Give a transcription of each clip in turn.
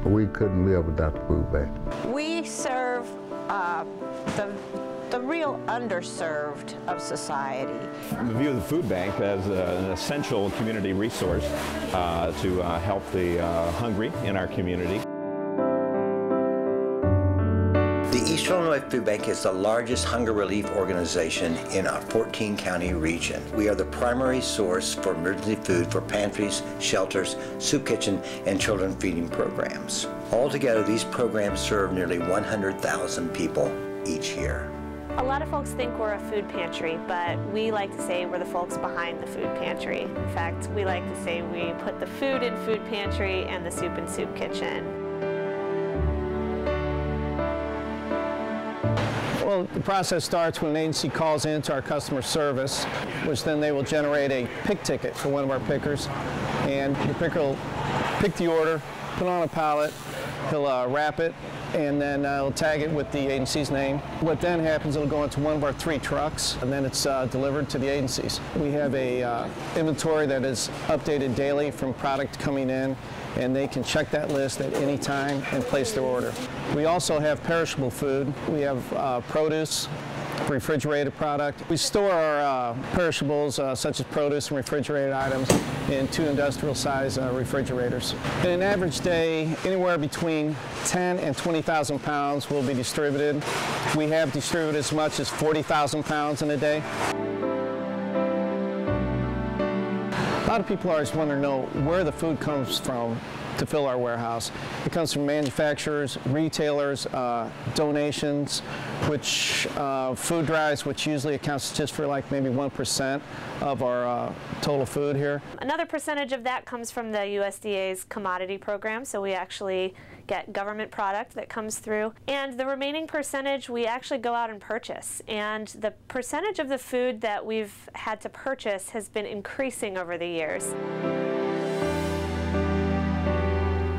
We couldn't live without the food bank. We serve the real underserved of society. We view the food bank as an essential community resource to help the hungry in our community. The Eastern Illinois Food Bank is the largest hunger relief organization in our 14-county region. We are the primary source for emergency food for pantries, shelters, soup kitchen, and children feeding programs. Altogether, these programs serve nearly 100,000 people each year. A lot of folks think we're a food pantry, but we like to say we're the folks behind the food pantry. In fact, we like to say we put the food in food pantry and the soup in soup kitchen. Well, the process starts when an agency calls in to our customer service, which then they will generate a pick ticket for one of our pickers. And the picker will pick the order, put it on a pallet, he'll wrap it, and then he'll tag it with the agency's name. What then happens, it'll go into one of our 3 trucks, and then it's delivered to the agencies. We have a inventory that is updated daily from product coming in, and they can check that list at any time and place their order. We also have perishable food. We have produce, refrigerated product. We store our perishables such as produce and refrigerated items in 2 industrial size refrigerators. In an average day, anywhere between 10 and 20,000 pounds will be distributed. We have distributed as much as 40,000 pounds in a day. A lot of people always want to know where the food comes from to fill our warehouse. It comes from manufacturers, retailers, donations, which food drives, which usually accounts just for like maybe 1% of our total food here. Another percentage of that comes from the USDA's commodity program, so we actually get government product that comes through. And the remaining percentage we actually go out and purchase. And the percentage of the food that we've had to purchase has been increasing over the years.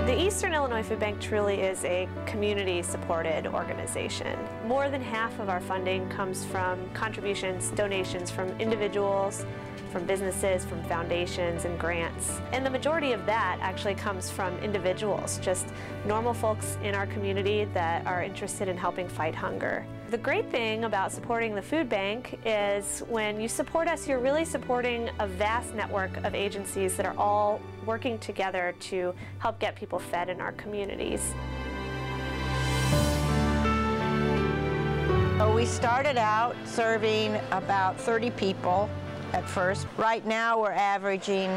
The Eastern Illinois Food Bank truly is a community-supported organization. More than half of our funding comes from contributions, donations from individuals, from businesses, from foundations and grants. And the majority of that actually comes from individuals, just normal folks in our community that are interested in helping fight hunger. The great thing about supporting the food bank is when you support us, you're really supporting a vast network of agencies that are all working together to help get people fed in our communities. So we started out serving about 30 people at first. Right now we're averaging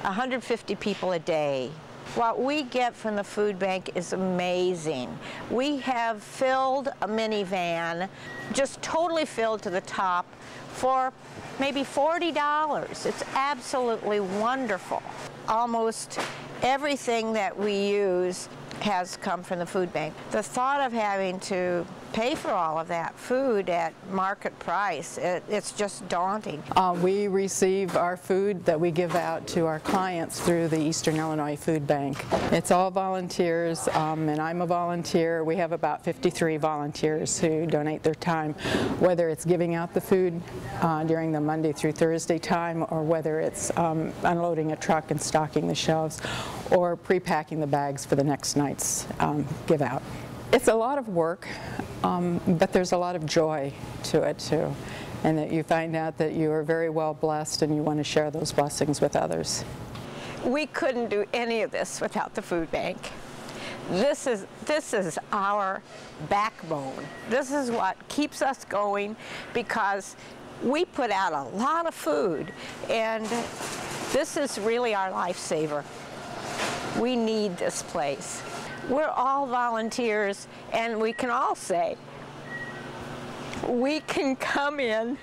150 people a day. What we get from the food bank is amazing. We have filled a minivan, just totally filled to the top, for maybe $40. It's absolutely wonderful. Almost everything that we use has come from the food bank. The thought of having to pay for all of that food at market price, it's just daunting. We receive our food that we give out to our clients through the Eastern Illinois Food Bank. It's all volunteers, and I'm a volunteer. We have about 53 volunteers who donate their time, whether it's giving out the food during the Monday through Thursday time, or whether it's unloading a truck and stocking the shelves, or pre-packing the bags for the next night's give out. It's a lot of work, but there's a lot of joy to it too, and that you find out that you are very well blessed and you want to share those blessings with others. We couldn't do any of this without the food bank. This is our backbone. This is what keeps us going, because we put out a lot of food, and this is really our lifesaver. We need this place. We're all volunteers, and we can all say, we can come in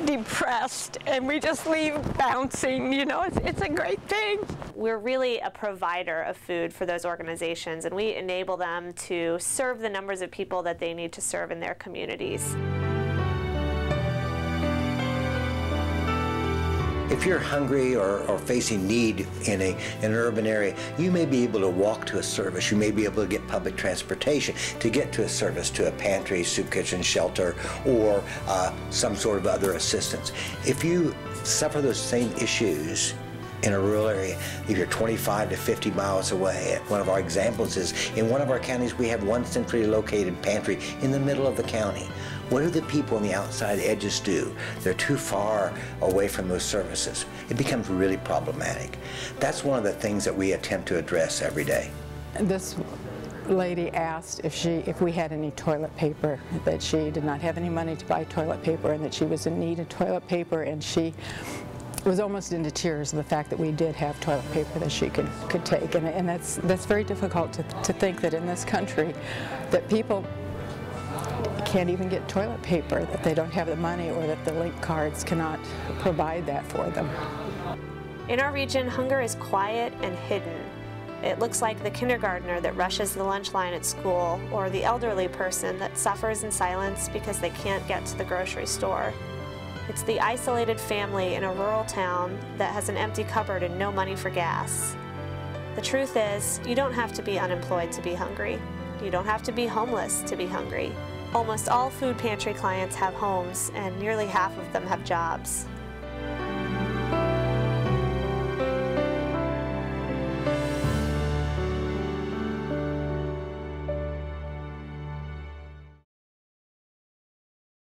depressed and we just leave bouncing, you know, it's a great thing. We're really a provider of food for those organizations, and we enable them to serve the numbers of people that they need to serve in their communities. If you're hungry or facing need in an urban area, you may be able to walk to a service. You may be able to get public transportation to get to a service, to a pantry, soup kitchen, shelter, or some sort of other assistance. If you suffer those same issues, in a rural area, if you're 25 to 50 miles away. One of our examples is in one of our counties we have one centrally located pantry in the middle of the county. What do the people on the outside edges do? They're too far away from those services. It becomes really problematic. That's one of the things that we attempt to address every day. This lady asked if we had any toilet paper, that she did not have any money to buy toilet paper and that she was in need of toilet paper, and she was almost into tears of the fact that we did have toilet paper that she could take. And that's very difficult to think that in this country that people can't even get toilet paper, that they don't have the money, or that the link cards cannot provide that for them. In our region, hunger is quiet and hidden. It looks like the kindergartner that rushes the lunch line at school, or the elderly person that suffers in silence because they can't get to the grocery store. It's the isolated family in a rural town that has an empty cupboard and no money for gas. The truth is, you don't have to be unemployed to be hungry. You don't have to be homeless to be hungry. Almost all food pantry clients have homes, and nearly half of them have jobs.